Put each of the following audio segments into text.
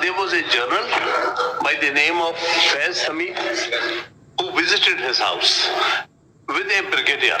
There was a journal by the name of Faiz Hamid who visited his house with a brigadier.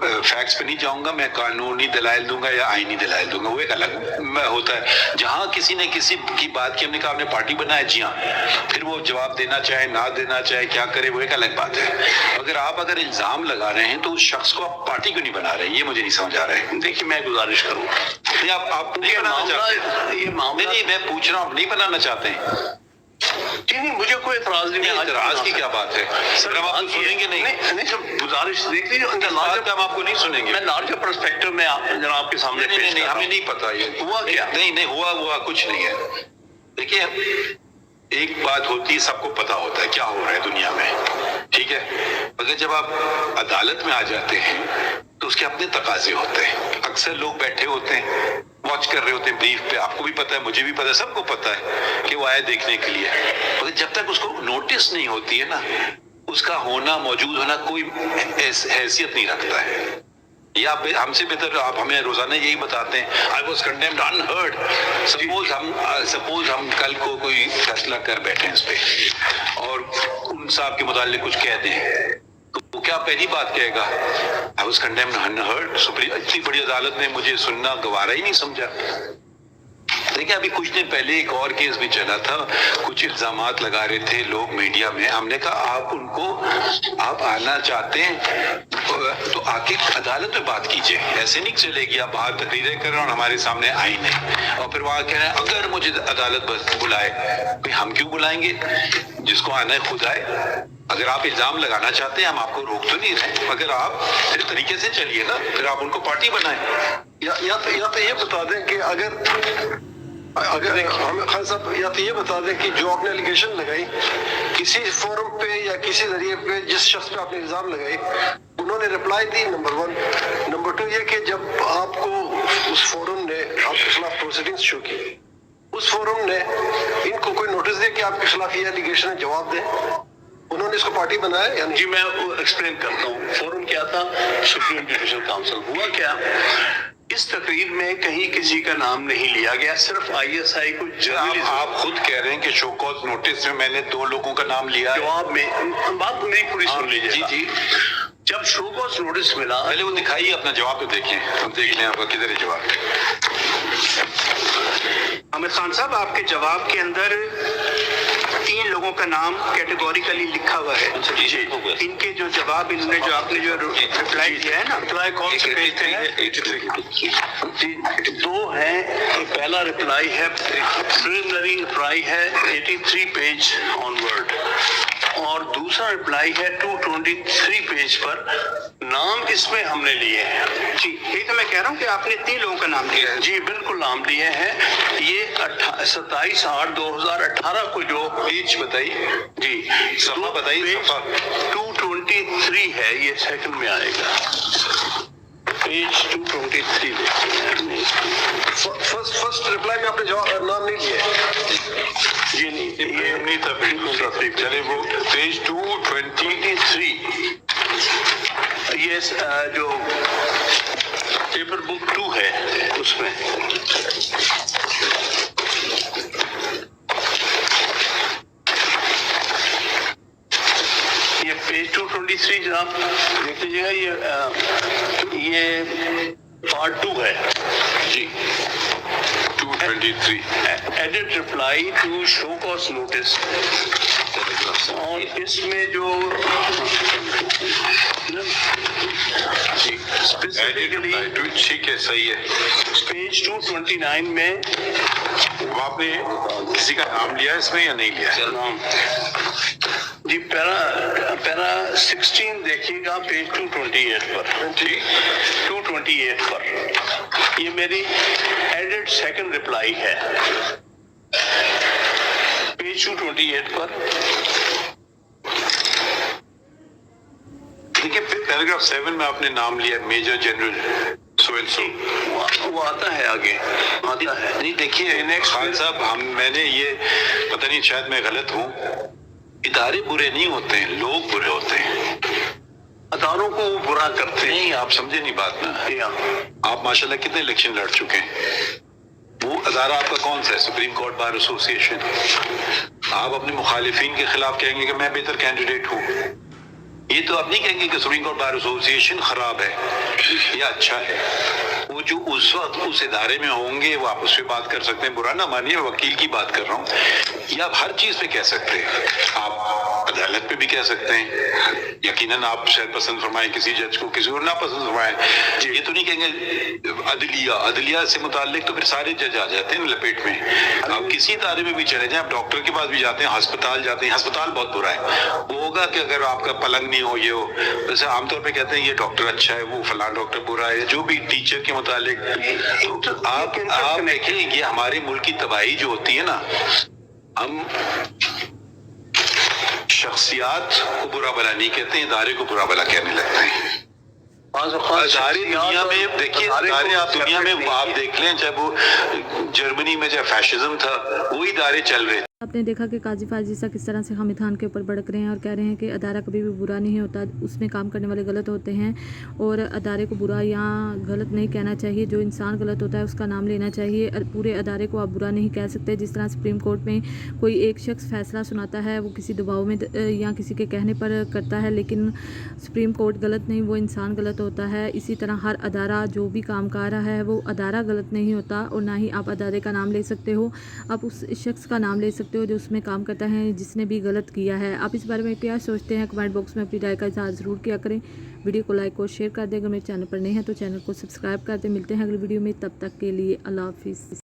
Facts پہ نہیں جاؤں گا، میں قانونی دلائل دوں گا یا آئینی دلائل دوں گا، وہ ایک الگ میں ہوتا ہے. جہاں کسی نے کسی کی بات کی، ہم نے کہا آپ نے پارٹی بنایا، جی ہاں، پھر وہ جواب دینا چاہے نہ دینا چاہے کیا کرے، وہ ایک الگ بات ہے. اگر الزام لگا رہے ہیں تو اس شخص کو آپ پارٹی کیوں نہیں بنا رہے، یہ مجھے نہیں سمجھ آ رہا ہے. دیکھیے میں گزارش کروں، نہیں آپ نہیں بنانا چاہتے، یہ معاملہ نہیں میں پوچھ رہا ہوں، آپ نہیں بنانا چاہتے ہیں. جی نہیں، مجھے کوئی اعتراض نہیں. اعتراض کی کیا بات ہے سر، ہم آپ کو سنیں گے نہیں. نہیں سر، گزارش دیکھ لیجیے، ہم آپ کو نہیں سنیں گے. میں لارجر پرسپیکٹو میں جناب کے سامنے پیش نہیں کر رہا ہمیں ہوں. نہیں پتا یہ ہوا کیا؟ نہیں ہوا کچھ نہیں ہے. دیکھیے ایک بات ہوتی ہے، سب کو پتا ہوتا ہے کیا ہو رہا ہے دنیا میں، ٹھیک ہے. مگر جب آپ عدالت میں آ جاتے ہیں تو اس کے اپنے تقاضے ہوتے ہیں. اکثر لوگ بیٹھے ہوتے ہیں، واچ کر رہے ہوتے ہیں بریف پہ، آپ کو بھی پتا ہے، مجھے بھی پتا ہے، سب کو پتا ہے کہ وہ آئے دیکھنے کے لیے. مگر جب تک اس کو نوٹس نہیں ہوتی ہے نا، اس کا ہونا موجود ہونا کوئی حیثیت نہیں رکھتا ہے. یا ہم سے بہتر آپ ہمیں روزانہ یہی بتاتے ہیں I was condemned unheard. Suppose ہم کل کو کوئی فیصلہ کر بیٹھے ہیں اس پہ اور ان صاحب کے متعلق کچھ کہہ دیں، تو وہ کیا پہلی بات کہے گا I was condemned unheard. اتنی بڑی عدالت نے مجھے سننا گوارا ہی نہیں سمجھا. دیکھیں ابھی کچھ دن پہلے ایک اور کیس بھی چلا تھا، کچھ الزامات لگا رہے تھے لوگ میڈیا میں. ہم نے کہا آپ آنا چاہتے ہیں تو آ کے عدالت میں بات کیجئے، ایسے نہیں چلے گی آپ باہر تقریریں کر رہے ہیں اور ہمارے سامنے آئی نہیں، اور پھر وہاں کہہ رہے ہیں اگر مجھے عدالت بلائے. بھئی ہم کیوں بلائیں گے؟ جس کو آنا ہے خود آئے. اگر آپ الزام لگانا چاہتے ہیں ہم آپ کو روک تو نہیں رہے، مگر آپ پھر طریقے سے چلیے نا، پھر آپ ان کو پارٹی بنائیں. یا تو یہ بتا دیں کہ اگر ہمیں خان صاحب یا تو یہ بتا دیں کہ جو آپ نے ایلیگیشن لگائی کسی فورم پہ یا کسی ذریعے پہ، جس شخص پہ آپ نے الزام لگائی انہوں نے رپلائی دی، نمبر 1. نمبر 2 یہ کہ جب آپ کو اس فورم نے آپ کے خلاف پروسیڈنگز شروع کی، اس فورم نے ان کو کوئی نوٹس دیا کہ آپ کے خلاف یہ ایلیگیشن ہے، جواب دیں. انہوں نے اس کو پارٹی بنایا یا نہیں؟ جی میں ایکسپلین کرتا ہوں. فورم کیا تھا؟ Supreme judicial council. ہوا کیا، اس تقریر میں کہیں کسی کا نام نہیں لیا گیا، صرف ISI کو جرنلزم. آپ خود کہہ رہے ہیں کہ شو کاز نوٹس میں نے 2 لوگوں کا نام لیا ہے. جواب میں بات میری پوری سن لیجیے. جی جب شو کاز نوٹس ملا، پہلے وہ دکھائیے اپنا جواب تو دیکھیں، ہم دیکھ لیں آپ کا کدھر ہے جواب. حامد خان صاحب آپ کے جواب کے اندر 3 لوگوں کا نام کیٹیگوریکلی لکھا ہوا ہے. جی ان کے جو جواب انہوں نے جو آپ نے جو رپلائی دیا ہے نا، رپلائی کون سے پیج پہ ہے؟ 83. 2 ہیں. پہلا رپلائی ہے، پریلیمنری رپلائی ہے 83 پیج آن ورڈ، اور دوسرا رپلائی ہے 223 پیج پر. نام اس میں ہم نے لیے ہیں. جی یہی تو میں کہہ رہا ہوں کہ آپ نے 3 لوگوں کا نام لیا ہے. جی بالکل نام لیے ہیں. یہ 27/8/2018 کو جو پیج بتائیے، جی صفحہ بتائیے. صفحہ 223 ہے، یہ سیکنڈ میں آئے گا. پیج 223 دیکھتے ہیں. فرسٹ رپلائی میں آپ نے جواب نام نہیں لیا ہے. جی نہیں، یہ نہیں تھا. بالکل چلے وہ پیج 223. یہ جو پیپر بک 2 ہے اس میں یہ پیج 223 جناب دیکھ لیجیے گا. یہ پارٹ 2 ہے. جی 223 edit reply to show cause notice. اور اس میں جو اسپیسیفکلی ٹھیک ہے، صحیح ہے. پیج 229 میں آپ نے کسی کا نام لیا اس میں یا نہیں لیا؟ نام جی پیرا 16 دیکھیے گا پیج 228 پر. 228 پر یہ میری ایڈٹ سیکنڈ رپلائی ہے. پیج 228 پر دیکھیے پیراگراف 7 میں آپ نے نام لیا major general so and so. وہ آتا ہے آگے، آتا ہے. نہیں دیکھیے خان صاحب، میں نے یہ پتہ نہیں شاید میں غلط ہوں، ادارے برے نہیں ہوتے ہیں، لوگ برے ہوتے ہیں. اداروں کو وہ برا کرتے ہیں. نہیں آپ سمجھے نہیں بات نا. آپ ماشاءاللہ کتنے الیکشن لڑ چکے ہیں. وہ ادارہ آپ کا کون سا ہے؟ سپریم کورٹ بار ایسوسی ایشن. آپ اپنے مخالفین کے خلاف کہیں گے کہ میں بہتر کینڈیڈیٹ ہوں. یہ تو آپ نہیں کہیں گے کہ سپریم کورٹ بار ایسوسیشن خراب ہے یا اچھا ہے. وہ جو اس وقت اس ادارے میں ہوں گے وہ آپ اس پہ بات کر سکتے ہیں. برا نہ مانیے وکیل کی بات کر رہا ہوں. یا آپ ہر چیز پہ کہہ سکتے ہیں. آپ عدالت پہ بھی کہہ سکتے ہیں. یقیناً آپ شاید پسند فرمائیں کسی جج کو, کسی اور نہ پسند فرمائیں. یہ تو نہیں کہیں گے عدلیہ سے متعلق تو پھر سارے جج آ جاتے ہیں لپیٹ میں. آپ کسی ادارے میں بھی چلے جائیں, آپ ڈاکٹر کے پاس بھی جاتے ہیں, ہسپتال جاتے ہیں. ہسپتال بہت برا ہے. وہ ہوگا کہ اگر آپ کا پلنگ نہیں ہو یہ ہو, ویسے عام طور پہ کہتے ہیں یہ ڈاکٹر اچھا ہے, وہ فلاں ڈاکٹر برا ہے, جو بھی ٹیچر کے متعلق. تو آپ دیکھیں یہ ہمارے ملک کی تباہی جو ہوتی ہے نا, ہم شخصیات کو برا بلا نہیں کہتے ہیں, ادارے کو برا بلا کہنے لگتے ہیں. ادارے دنیا میں دیکھیے, ادارے آپ دنیا میں آپ دیکھ لیں, چاہے وہ جرمنی میں جب فیشزم تھا وہی ادارے چل رہے تھے. آپ نے دیکھا کہ قاضی فائز عیسیٰ کس طرح سے حامد خان کے اوپر بھڑک رہے ہیں اور کہہ رہے ہیں کہ ادارہ کبھی بھی برا نہیں ہوتا, اس میں کام کرنے والے غلط ہوتے ہیں اور ادارے کو برا یا غلط نہیں کہنا چاہیے. جو انسان غلط ہوتا ہے اس کا نام لینا چاہیے. پورے ادارے کو آپ برا نہیں کہہ سکتے. جس طرح سپریم کورٹ میں کوئی ایک شخص فیصلہ سناتا ہے وہ کسی دباؤ میں یا کسی کے کہنے پر کرتا ہے, لیکن سپریم کورٹ غلط نہیں, وہ انسان غلط ہوتا ہے. اسی طرح ہر ادارہ جو بھی کام کر رہا ہے وہ ادارہ غلط نہیں ہوتا, اور نہ ہی آپ ادارے کا نام لے سکتے ہو. آپ اس شخص کا نام لے سکتے ہو جو اس میں کام کرتا ہے, جس نے بھی غلط کیا ہے. آپ اس بارے میں کیا سوچتے ہیں؟ کمنٹ باکس میں اپنی رائے کا اظہار ضرور کیا کریں. ویڈیو کو لائک اور شیئر کر دیں. اگر میرے چینل پر نہیں ہے تو چینل کو سبسکرائب کر دیں. ملتے ہیں اگلی ویڈیو میں, تب تک کے لیے اللہ حافظ.